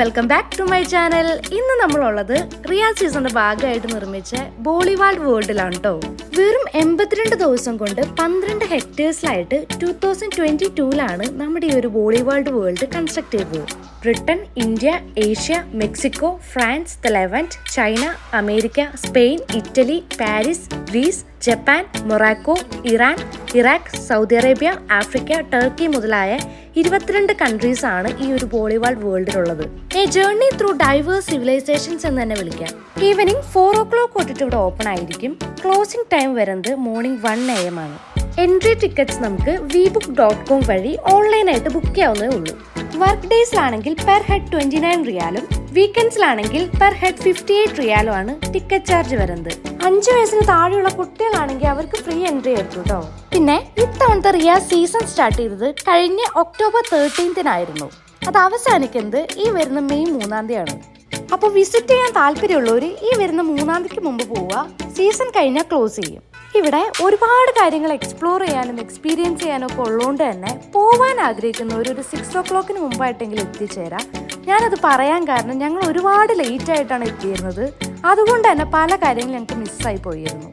Welcome back to my channel. ഇന്ന് നമ്മളുള്ളത് റിയാൽ സീസണിന്റെ ഭാഗമായിട്ട് നിർമ്മിച്ച ബോളിവാൾഡ് വേൾഡിലാണ് കേട്ടോ. വെറും 82 ദിവസം കൊണ്ട് 12 ഹെക്ടേഴ്സിലായിട്ട് 2022 നമ്മുടെ ഈ ഒരു ബോളിവാൾഡ് വേൾഡ് കൺസ്ട്രക്ട് ചെയ്തത്. Britain, India, Asia, Mexico, France, the Levant, China, America, Spain, Italy, Paris, Greece, Japan, Morocco, Iran, Iraq, Saudi Arabia, Africa, Turkey മുതലായ 22 കൺട്രീസ് ആണ് ഈ ഒരു ബോളിവാൾഡ് വേൾഡിലുള്ളത്. A journey through diverse civilisations എന്ന് തന്നെ വിളിക്കാം. Evening 4 o'clock തൊട്ടിട്ട് ഇവിടെ ഓപ്പൺ ആയിരിക്കും. ക്ലോസിംഗ് ടൈം വരുന്നത് മോർണിംഗ് 1 AM ആണ്. എൻട്രി ടിക്കറ്റ്സ് നമുക്ക് vbook.com വഴി ഓൺലൈനായിട്ട് ബുക്ക് ചെയ്യാവുന്നതേ ഉള്ളൂ. വർക്ക് ഡേയ്സിലാണെങ്കിൽ പെർ ഹെഡ് 29 റിയാലും വീക്കെൻഡ്സിലാണെങ്കിൽ പെർ ഹെഡ് 58 റിയാലും ആണ് ടിക്കറ്റ് ചാർജ് വരുന്നത്. 5 വയസ്സിന് താഴെയുള്ള കുട്ടികളാണെങ്കിൽ അവർക്ക് ഫ്രീ എൻട്രി ആയിരിക്കും കേട്ടോ. പിന്നെ ഇത്തവണത്തെ റിയാദ് സീസൺ സ്റ്റാർട്ട് ചെയ്തത് കഴിഞ്ഞ ഒക്ടോബർ 13 അത് അവസാനിക്കുന്നത് ഈ വരുന്ന മെയ് 3 അപ്പോൾ വിസിറ്റ് ചെയ്യാൻ താല്പര്യമുള്ളവർ ഈ വരുന്ന 3 മുമ്പ് പോവുക. സീസൺ കഴിഞ്ഞാൽ ക്ലോസ് ചെയ്യും. ഇവിടെ ഒരുപാട് കാര്യങ്ങൾ എക്സ്പ്ലോർ ചെയ്യാനും എക്സ്പീരിയൻസ് ചെയ്യാനും ഒക്കെ ഉള്ളതുകൊണ്ട് തന്നെ പോവാൻ ആഗ്രഹിക്കുന്നവർ ഒരു 6 o'clock മുമ്പായിട്ടെങ്കിലും എത്തിച്ചേരാം. ഞാനത് പറയാൻ കാരണം ഞങ്ങൾ ഒരുപാട് ലേറ്റ് ആയിട്ടാണ് എത്തിയിരുന്നത്. അതുകൊണ്ട് തന്നെ പല കാര്യങ്ങളും ഞങ്ങൾക്ക് മിസ്സായി പോയിരുന്നു.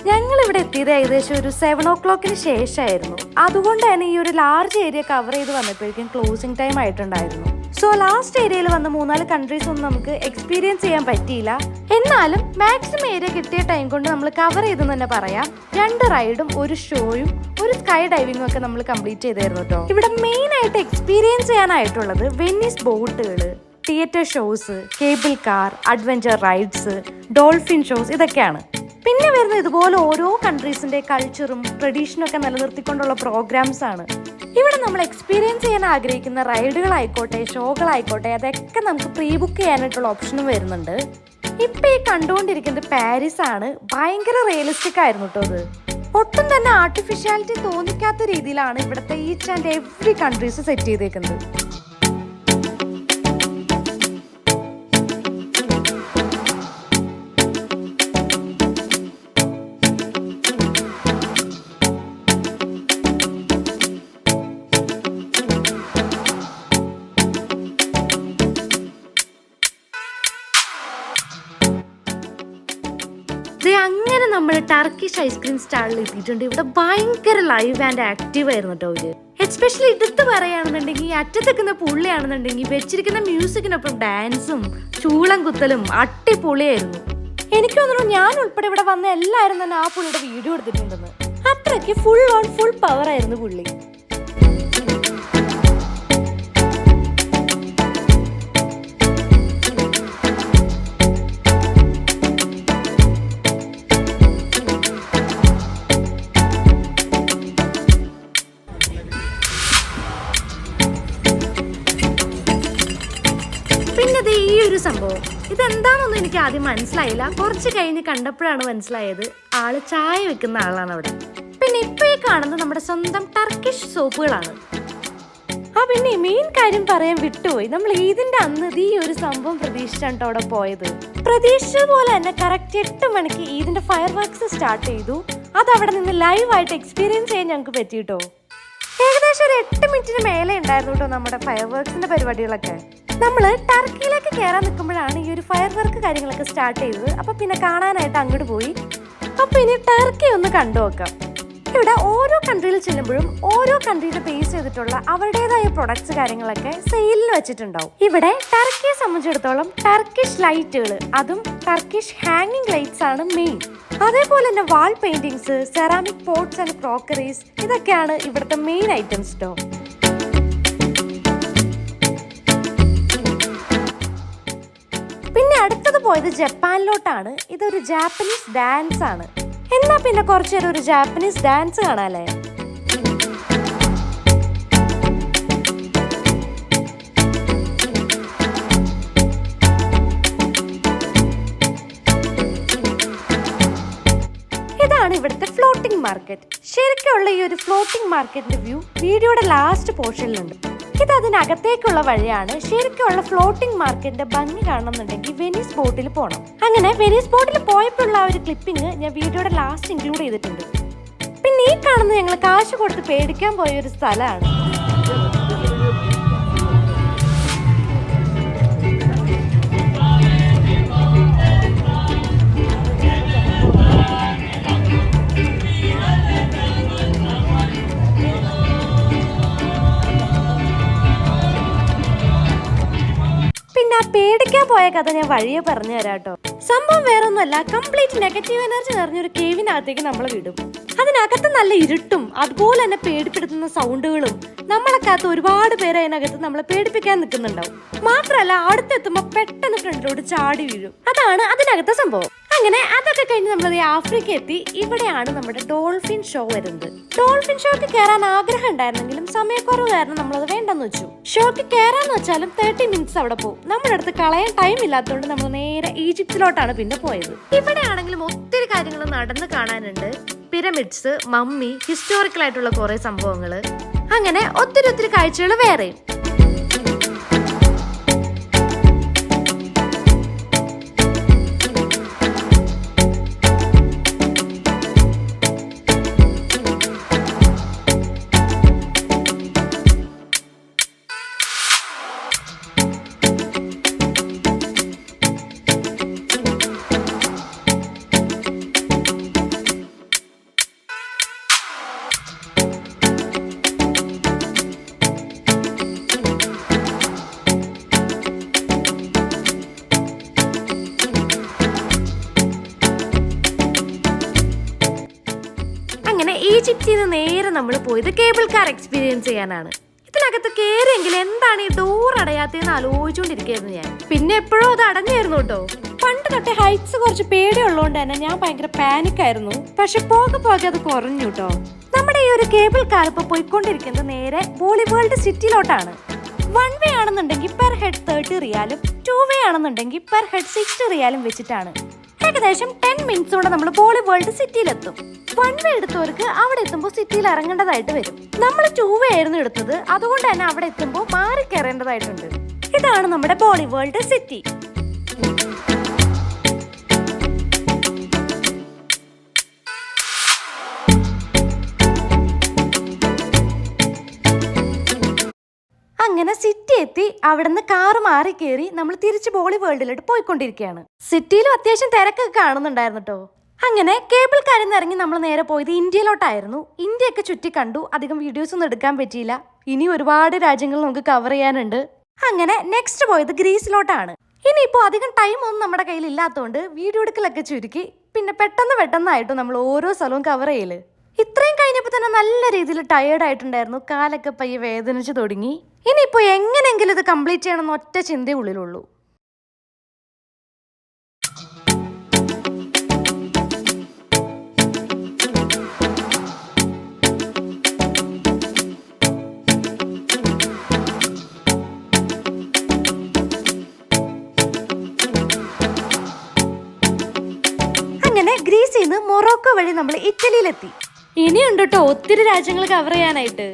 ഞങ്ങൾ ഇവിടെ എത്തിയത് ഏകദേശം ഒരു 7 o'clock ശേഷമായിരുന്നു. അതുകൊണ്ട് തന്നെ ഈ ഒരു ലാർജ് ഏരിയ കവർ ചെയ്ത് വന്നപ്പോഴേക്കും ക്ലോസിംഗ് ടൈം ആയിട്ടുണ്ടായിരുന്നു. സോ ലാസ്റ്റ് ഏരിയയിൽ വന്ന 3-4 കൺട്രീസ് ഒന്നും നമുക്ക് എക്സ്പീരിയൻസ് ചെയ്യാൻ പറ്റിയില്ല. എന്നാലും മാക്സിമം ഏരിയ കിട്ടിയ ടൈം കൊണ്ട് നമ്മൾ കവർ ചെയ്തെന്ന് തന്നെ പറയാം. 2 റൈഡും 1 ഷോയും 1 സ്കൈ ഡൈവിംഗും ഒക്കെ നമ്മൾ കംപ്ലീറ്റ് ചെയ്തായിരുന്നു കേട്ടോ. ഇവിടെ മെയിൻ ആയിട്ട് എക്സ്പീരിയൻസ് ചെയ്യാനായിട്ടുള്ളത് വെനീസ് ബോട്ടുകൾ, theatre shows, cable car, adventure rides, dolphin shows ഇതൊക്കെയാണ്. പിന്നെ വരുന്ന ഇതുപോലെ ഓരോ കൺട്രീസിന്റെ കൾച്ചറും ട്രഡീഷനും ഒക്കെ നിലനിർത്തിക്കൊണ്ടുള്ള പ്രോഗ്രാംസ് ആണ്. ഇവിടെ നമ്മൾ എക്സ്പീരിയൻസ് ചെയ്യാൻ ആഗ്രഹിക്കുന്ന റൈഡുകളായിക്കോട്ടെ, ഷോകളായിക്കോട്ടെ, അതൊക്കെ നമുക്ക് പ്രീ ബുക്ക് ചെയ്യാനായിട്ടുള്ള ഓപ്ഷനും വരുന്നുണ്ട്. ഇപ്പൊ ഈ കണ്ടുകൊണ്ടിരിക്കുന്നത് പാരീസ് ആണ്. ഭയങ്കര റിയലിസ്റ്റിക് ആയിരുന്നു കേട്ടോ. അത് ഒട്ടും തന്നെ ആർട്ടിഫിഷ്യാലിറ്റി തോന്നിക്കാത്ത രീതിയിലാണ് ഇവിടുത്തെ each and every countries set ചെയ്തേക്കുന്നത്. അങ്ങനെ നമ്മൾ ടർക്കിഷ് ഐസ്ക്രീം സ്റ്റാളിൽ എത്തിയിട്ടുണ്ട്. ഇവിടെ ഭയങ്കര ലൈവ് ആൻഡ് ആക്റ്റീവ് ആയിരുന്നു കേട്ടോ അവര്. എസ്പെഷ്യലി എടുത്ത് പറയുകയാണെന്നുണ്ടെങ്കിൽ ഈ അറ്റത്തെക്കുന്ന പുള്ളിയാണെന്നുണ്ടെങ്കിൽ വെച്ചിരിക്കുന്ന മ്യൂസിക്കിനൊപ്പം ഡാൻസും ചൂളം കുത്തലും അടിപൊളിയായിരുന്നു. എനിക്ക് തോന്നുന്നു ഞാൻ ഉൾപ്പെടെ ഇവിടെ വന്ന എല്ലാവരും തന്നെ ആ പുള്ളിയുടെ വീഡിയോ എടുത്തിട്ടുണ്ടെന്ന്. അത്രയ്ക്ക് ഫുൾ ഓൺ ഫുൾ പവർ ആയിരുന്നു പുള്ളി. പിന്നെ ഈ ഒരു സംഭവം ഇതെന്താണെന്നൊന്നും എനിക്ക് ആദ്യം മനസ്സിലായില്ല. കുറച്ച് കഴിഞ്ഞ് കണ്ടപ്പോഴാണ് മനസ്സിലായത് ആള് ചായ വെക്കുന്ന ആളാണ് അവിടെ. പിന്നെ ഇപ്പൊ ഈ കാണുന്നത് നമ്മുടെ സ്വന്തം ടർക്കിഷ് സോപ്പുകളാണ്. പിന്നെ മെയിൻ കാര്യം പറയാൻ വിട്ടുപോയി. നമ്മൾ ഈദിന്റെ അന്ന് ഈ ഒരു സംഭവം പ്രതീക്ഷിച്ചാണ് അവിടെ പോയത്. പ്രതീക്ഷിച്ച പോലെ തന്നെ കറക്റ്റ് 8 മണിക്ക് ഈദിന്റെ ഫയർ വർക്ക്സ് സ്റ്റാർട്ട് ചെയ്തു. അത് അവിടെ നിന്ന് ലൈവായിട്ട് എക്സ്പീരിയൻസ് ചെയ്യാൻ ഞങ്ങൾക്ക് പറ്റിയിട്ടോ. ഏകദേശം ഒരു 8 മിനിറ്റിന് മേലെ ഉണ്ടായിരുന്നു കേട്ടോ നമ്മുടെ ഫയർ വർക്ക്സിന്റെ പരിപാടികളൊക്കെ. നമ്മൾ ടർക്കിയിലേക്ക് കയറാൻ നിൽക്കുമ്പോഴാണ് ഈ ഒരു ഫയർ വർക്ക് കാര്യങ്ങളൊക്കെ സ്റ്റാർട്ട് ചെയ്തത്. അപ്പൊ പിന്നെ കാണാനായിട്ട് അങ്ങോട്ട് പോയി. അപ്പൊ ഇനി ടർക്കി ഒന്ന് കണ്ടു നോക്കാം. ഇവിടെ ഓരോ കൺട്രിയിൽ ചെല്ലുമ്പോഴും ഓരോ കൺട്രിയുടെ ബേസ് ചെയ്തിട്ടുള്ള അവരുടേതായ പ്രൊഡക്ട്സ് കാര്യങ്ങളൊക്കെ സെയിലിന് വെച്ചിട്ടുണ്ടാവും. ഇവിടെ ടർക്കിയെ സംബന്ധിച്ചിടത്തോളം ടർക്കിഷ് ലൈറ്റുകൾ, അതും ടർക്കിഷ് ഹാങ്ങിങ് ലൈറ്റ്സ് ആണ് മെയിൻ. അതേപോലെ തന്നെ wall paintings, ceramic pots and crockeries ഇതൊക്കെയാണ് ഇവിടുത്തെ മെയിൻ ഐറ്റംസ് കേട്ടോ. പിന്നെ അടുത്തത് പോയത് ജപ്പാനിലോട്ടാണ്. ഇതൊരു ജാപ്പനീസ് ഡാൻസ് ആണ്. എന്നാ പിന്നെ കുറച്ചു നേരം ഒരു ജാപ്പനീസ് ഡാൻസ് കാണാല്ലേ. ഇതാണ് ഇവിടുത്തെ ഫ്ലോട്ടിംഗ് മാർക്കറ്റ്. ശരിക്കുള്ള ഈ ഒരു ഫ്ലോട്ടിംഗ് മാർക്കറ്റിന്റെ വ്യൂ വീഡിയോയുടെ ലാസ്റ്റ് പോർഷനിലുണ്ട്. ഇത് അതിനകത്തേക്കുള്ള വഴിയാണ്. ശരിക്കുള്ള ഫ്ലോട്ടിംഗ് മാർക്കറ്റിന്റെ ഭംഗി കാണണമെന്നുണ്ടെങ്കിൽ വെനീസ് ബോട്ടിൽ പോകണം. അങ്ങനെ വെനീസ് ബോട്ടിൽ പോയപ്പോഴുള്ള ആ ഒരു ക്ലിപ്പിംഗ് ഞാൻ വീഡിയോയുടെ ലാസ്റ്റ് ഇൻക്ലൂഡ് ചെയ്തിട്ടുണ്ട്. പിന്നെ ഈ കാണുന്നത് ഞങ്ങൾ കാശ് കൊടുത്ത് പേടിക്കാൻ പോയ ഒരു സ്ഥലമാണ്. ആ പേടിക്കാൻ പോയ കഥ ഞാൻ വഴിയെ പറഞ്ഞു തരാം കേട്ടോ. സംഭവം വേറൊന്നുമല്ല, കംപ്ലീറ്റ് നെഗറ്റീവ് എനർജി നിറഞ്ഞൊരു കേവിനകത്തേക്ക് നമ്മൾ വിടും. അതിനകത്ത് നല്ല ഇരുട്ടും അതുപോലെ തന്നെ പേടിപ്പെടുത്തുന്ന സൗണ്ടുകളും നമ്മളൊക്കകത്ത് ഒരുപാട് പേര് അതിനകത്ത് നമ്മളെ പേടിപ്പിക്കാൻ നിൽക്കുന്നുണ്ടാവും. മാത്രമല്ല അടുത്തെത്തുമ്പോൾ പെട്ടെന്ന് ഫ്രണ്ടിലോട്ട് ചാടി വീഴും. അതാണ് അതിനകത്തെ സംഭവം. അങ്ങനെ അതൊക്കെ കഴിഞ്ഞ് നമ്മളത് ആഫ്രിക്ക എത്തി. ഇവിടെയാണ് നമ്മുടെ ഡോൾഫിൻ ഷോ വരുന്നത്. ഡോൾഫിൻ ഷോക്ക് കയറാൻ ആഗ്രഹം ഉണ്ടായിരുന്നെങ്കിലും സമയക്കുറവ് കാരണം നമ്മളത് വേണ്ടെന്ന് വെച്ചു. ഷോക്ക് കയറാന്ന് വെച്ചാലും 30 മിനിറ്റ്സ് അവിടെ പോകും. നമ്മുടെ അടുത്ത് കളയാൻ ടൈം ഇല്ലാത്തതുകൊണ്ട് നമ്മൾ നേരെ ഈജിപ്തിലോട്ടാണ് പിന്നെ പോയത്. ഇവിടെ ആണെങ്കിലും ഒത്തിരി കാര്യങ്ങൾ നടന്ന് കാണാനുണ്ട്. പിരമിഡ്സ്, മമ്മി, ഹിസ്റ്റോറിക്കൽ ആയിട്ടുള്ള കുറെ സംഭവങ്ങൾ, അങ്ങനെ ഒത്തിരി കാഴ്ചകൾ വേറെയും. ഈജിപ്തിൽ നിന്ന് നേരെ നമ്മൾ പോയത് കേബിൾ കാർ എക്സ്പീരിയൻസ് ചെയ്യാനാണ്. ഇതിനകത്ത് കയറിയെങ്കിൽ എന്താണ് ഈ ഡോർ അടയാത്തതെന്ന് ആലോചിച്ചുകൊണ്ടിരിക്കുകയായിരുന്നു ഞാൻ. പിന്നെ എപ്പോഴും അത് അടഞ്ഞായിരുന്നു കേട്ടോ. പണ്ട് തൊട്ടേ ഹൈറ്റ്സ് കുറച്ച് പേടിയുള്ളതുകൊണ്ട് തന്നെ ഞാൻ ഭയങ്കര പാനിക് ആയിരുന്നു. പക്ഷെ പോകെ അത് കുറഞ്ഞു കേട്ടോ. നമ്മുടെ ഈ ഒരു കേബിൾ കാർ ഇപ്പൊ പോയിക്കൊണ്ടിരിക്കുന്നത് നേരെ ബോളി വേൾഡ് സിറ്റിയിലോട്ടാണ്. 1 വേ ആണെന്നുണ്ടെങ്കിൽ പെർ ഹെഡ് 30 റിയാലും 2 വേ ആണെന്നുണ്ടെങ്കിൽ പെർ ഹെഡ് 60 റിയാലും വെച്ചിട്ടാണ്. ഏകദേശം 10 മിനിറ്റ്സ് കൊണ്ട് നമ്മൾ ബോളി വേൾഡ് സിറ്റിയിലെത്തും. 1 വേ എടുത്തവർക്ക് അവിടെ എത്തുമ്പോൾ സിറ്റിയിൽ ഇറങ്ങേണ്ടതായിട്ട് വരും. നമ്മൾ 2 വേ ആയിരുന്നു എടുത്തത്, അതുകൊണ്ട് തന്നെ അവിടെ എത്തുമ്പോൾ മാറി കയറേണ്ടതായിട്ടുണ്ട്. ഇതാണ് നമ്മുടെ ബോളി വേൾഡ് സിറ്റി. അങ്ങനെ സിറ്റി എത്തി. അവിടുന്ന് കാറ് മാറി കയറി നമ്മൾ തിരിച്ച് ബോളി വേൾഡിലോട്ട് പോയിക്കൊണ്ടിരിക്കുകയാണ്. സിറ്റിയിലും അത്യാവശ്യം തിരക്കൊക്കെ കാണുന്നുണ്ടായിരുന്നു കേട്ടോ. അങ്ങനെ കേബിൾ കാറിൽ നിന്ന് ഇറങ്ങി നമ്മൾ നേരെ പോയത് ഇന്ത്യയിലോട്ടായിരുന്നു. ഇന്ത്യയൊക്കെ ചുറ്റി കണ്ടു. അധികം വീഡിയോസ് ഒന്നും എടുക്കാൻ പറ്റിയില്ല. ഇനി ഒരുപാട് രാജ്യങ്ങൾ നമുക്ക് കവർ ചെയ്യാനുണ്ട്. അങ്ങനെ നെക്സ്റ്റ് പോയത് ഗ്രീസിലോട്ടാണ്. ഇനിയിപ്പോൾ അധികം ടൈം ഒന്നും നമ്മുടെ കയ്യിൽ ഇല്ലാത്തതുകൊണ്ട് വീഡിയോ എടുക്കലൊക്കെ ചുരുക്കി പിന്നെ പെട്ടെന്നായിട്ട് നമ്മൾ ഓരോ സ്ഥലവും കവർ ചെയ്യല്. ഇത്രയും കഴിഞ്ഞപ്പോൾ തന്നെ നല്ല രീതിയിൽ ടയേർഡ് ആയിട്ടുണ്ടായിരുന്നു. കാലൊക്കെ പയ്യെ വേദനിച്ച് തുടങ്ങി. ഇനിയിപ്പോൾ എങ്ങനെയെങ്കിലും ഇത് കംപ്ലീറ്റ് ചെയ്യണമെന്ന് ഒറ്റ ചിന്തയേ ഉള്ളിലുള്ളൂ. അങ്ങനെ ഗ്രീസിൽ നിന്ന് മൊറോക്കോ വഴി നമ്മൾ ഇറ്റലിയിലെത്തി. ഇനിയുണ്ട് കേട്ടോ ഒത്തിരി രാജ്യങ്ങൾ കവർ ചെയ്യാനായിട്ട്.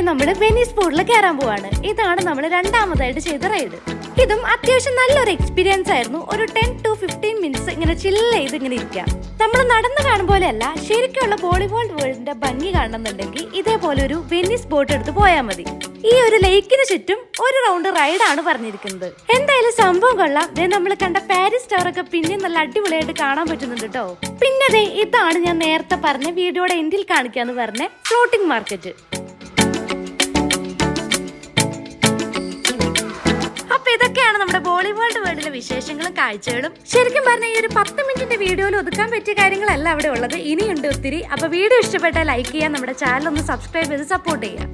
നമ്മള് വെനീസ് പോർട്ടിൽ കയറാൻ പോവാണ്. ഇതാണ് നമ്മൾ രണ്ടാമതായിട്ട് ചെയ്ത റൈഡ്. ഇതും അത്യാവശ്യം നല്ലൊരു എക്സ്പീരിയൻസ് ആയിരുന്നു. ഒരു 10 to 15 മിനിറ്റ്സ് ഇങ്ങനെ ചില്ല് ചെയ്ത് ഇങ്ങനെ ഇരിക്കാം. നമ്മൾ നടന്നു കാണും പോലെയല്ല, ശരിക്കുള്ള ബോളി വേൾഡിന്റെ ഭംഗി കാണുന്നുണ്ടെങ്കിൽ ഇതേപോലെ ഒരു വെനീസ് ബോട്ട് എടുത്ത് പോയാൽ മതി. ഈ ഒരു ലേക്കിന് ചുറ്റും ഒരു റൗണ്ട് റൈഡാണ് പറഞ്ഞിരിക്കുന്നത്. എന്തായാലും സംഭവം കൊള്ളാം. നമ്മൾ കണ്ട പാരീസ് ടവർ ഒക്കെ പിന്നെ നല്ല അടിപൊളിയായിട്ട് കാണാൻ പറ്റുന്നുണ്ട് കേട്ടോ. പിന്നെ ഇതാണ് ഞാൻ നേരത്തെ പറഞ്ഞ വീഡിയോയുടെ എൻഡിൽ കാണിക്കാന്ന് പറഞ്ഞ ഫ്ലോട്ടിംഗ് മാർക്കറ്റ്. ഇതൊക്കെയാണ് നമ്മുടെ ബോളി വേൾഡിലെ വിശേഷങ്ങളും കാഴ്ചകളും. ശരിക്കും പറഞ്ഞാൽ ഈ ഒരു 10 മിനിറ്റിന്റെ വീഡിയോയിൽ ഒതുക്കാൻ പറ്റിയ കാര്യങ്ങളല്ല അവിടെ ഉള്ളത്. ഇനിയുണ്ട് ഒത്തിരി. അപ്പൊ വീഡിയോ ഇഷ്ടപ്പെട്ടാൽ ലൈക്ക് ചെയ്യാം, നമ്മുടെ ചാനൽ ഒന്ന് സബ്സ്ക്രൈബ് ചെയ്ത് സപ്പോർട്ട് ചെയ്യാം.